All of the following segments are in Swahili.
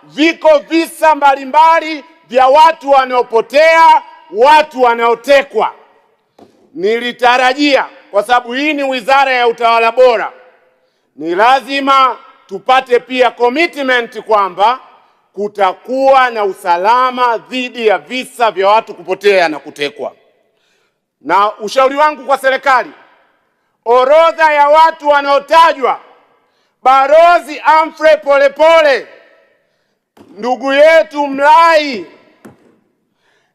Viko visa mbalimbali vya watu wanaopotea, watu wanaotekwa. Nilitarajia, kwa sababu hii ni Wizara ya Utawala Bora, ni lazima tupate pia commitment kwamba kutakuwa na usalama dhidi ya visa vya watu kupotea na kutekwa. Na ushauri wangu kwa serikali, orodha ya watu wanaotajwa, Balozi Humphrey Polepole, ndugu yetu Mlai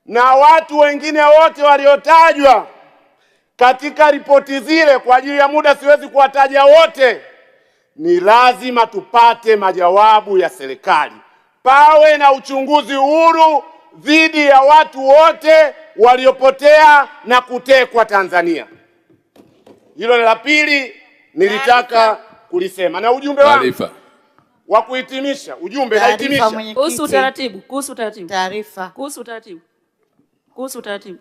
na watu wengine wote waliotajwa katika ripoti zile, kwa ajili ya muda siwezi kuwataja wote, ni lazima tupate majawabu ya serikali. Pawe na uchunguzi huru dhidi ya watu wote waliopotea na kutekwa Tanzania. Hilo ni la pili nilitaka kulisema. Na ujumbe wangu wa kuhitimisha, ujumbe haitimisha kuhusu utaratibu.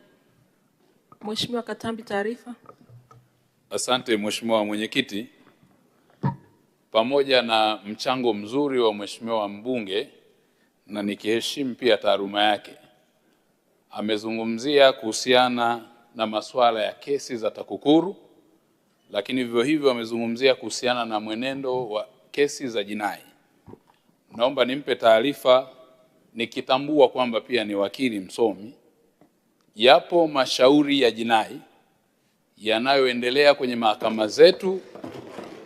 Mheshimiwa Katambi, taarifa. Asante Mheshimiwa Mwenyekiti. Pamoja na mchango mzuri wa Mheshimiwa mbunge, na nikiheshimu pia taaluma yake, amezungumzia kuhusiana na masuala ya kesi za TAKUKURU, lakini vivyo hivyo amezungumzia kuhusiana na mwenendo wa kesi za jinai. Naomba nimpe taarifa, nikitambua kwamba pia ni wakili msomi. Yapo mashauri ya jinai yanayoendelea kwenye mahakama zetu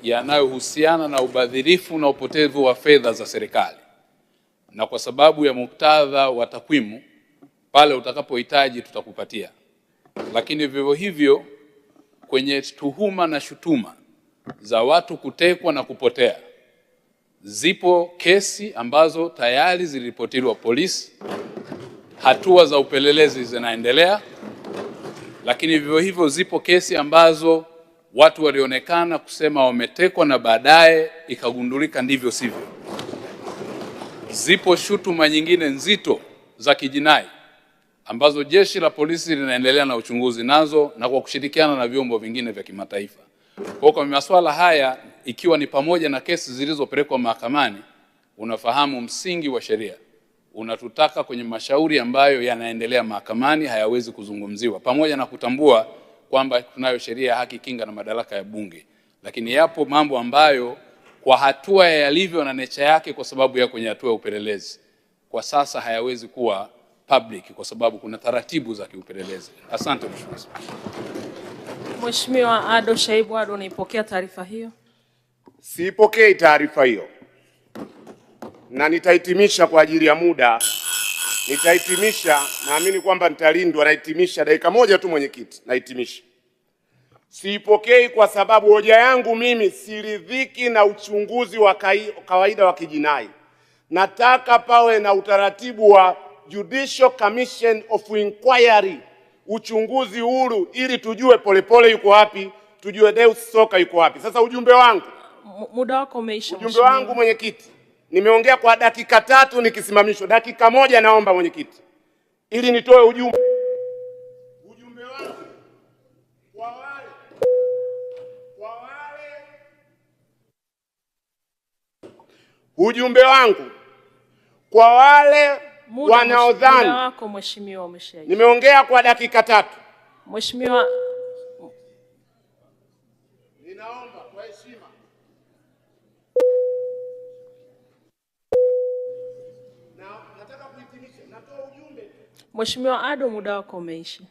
yanayohusiana na ubadhirifu na upotevu wa fedha za serikali, na kwa sababu ya muktadha wa takwimu, pale utakapohitaji tutakupatia. Lakini vivyo hivyo kwenye tuhuma na shutuma za watu kutekwa na kupotea, zipo kesi ambazo tayari ziliripotiwa polisi, hatua za upelelezi zinaendelea. Lakini vivyo hivyo zipo kesi ambazo watu walionekana kusema wametekwa na baadaye ikagundulika ndivyo sivyo. Zipo shutuma nyingine nzito za kijinai ambazo jeshi la polisi linaendelea na uchunguzi nazo, na kwa kushirikiana na vyombo vingine vya kimataifa. Kwa masuala haya, ikiwa ni pamoja na kesi zilizopelekwa mahakamani, unafahamu msingi wa sheria unatutaka kwenye mashauri ambayo yanaendelea mahakamani hayawezi kuzungumziwa, pamoja na kutambua kwamba tunayo sheria ya haki, kinga na madaraka ya Bunge. Lakini yapo mambo ambayo kwa hatua yalivyo na nature yake, kwa sababu ya kwenye hatua ya upelelezi, kwa sasa hayawezi kuwa public kwa sababu kuna taratibu za kiupelelezi. Asante Mheshimiwa. Mheshimiwa Ado Shaibu Ado, unaipokea taarifa hiyo? Siipokei taarifa hiyo, na nitahitimisha kwa ajili ya muda. Nitahitimisha, naamini kwamba nitalindwa. Nahitimisha dakika moja tu mwenyekiti, nahitimisha. Siipokei kwa sababu hoja yangu mimi siridhiki na uchunguzi wa kawaida wa kijinai. Nataka pawe na utaratibu wa Judicial Commission of Inquiry, uchunguzi huru, ili tujue Polepole yuko wapi, tujue Deus Soka yuko wapi. Sasa ujumbe wangu, muda wako umeisha. Ujumbe wangu mwenyekiti, nimeongea kwa dakika 3 nikisimamishwa. Dakika 1 naomba mwenyekiti, ili nitoe ujumbe. Ujumbe wangu kwa wale wanaodhani. Wako mheshimiwa umeshaisha. Nimeongea kwa dakika 3. Mheshimiwa, ninaomba kwa heshima. Na nataka kuhitimisha, natoa ujumbe. Mheshimiwa Ado, muda wako umeisha.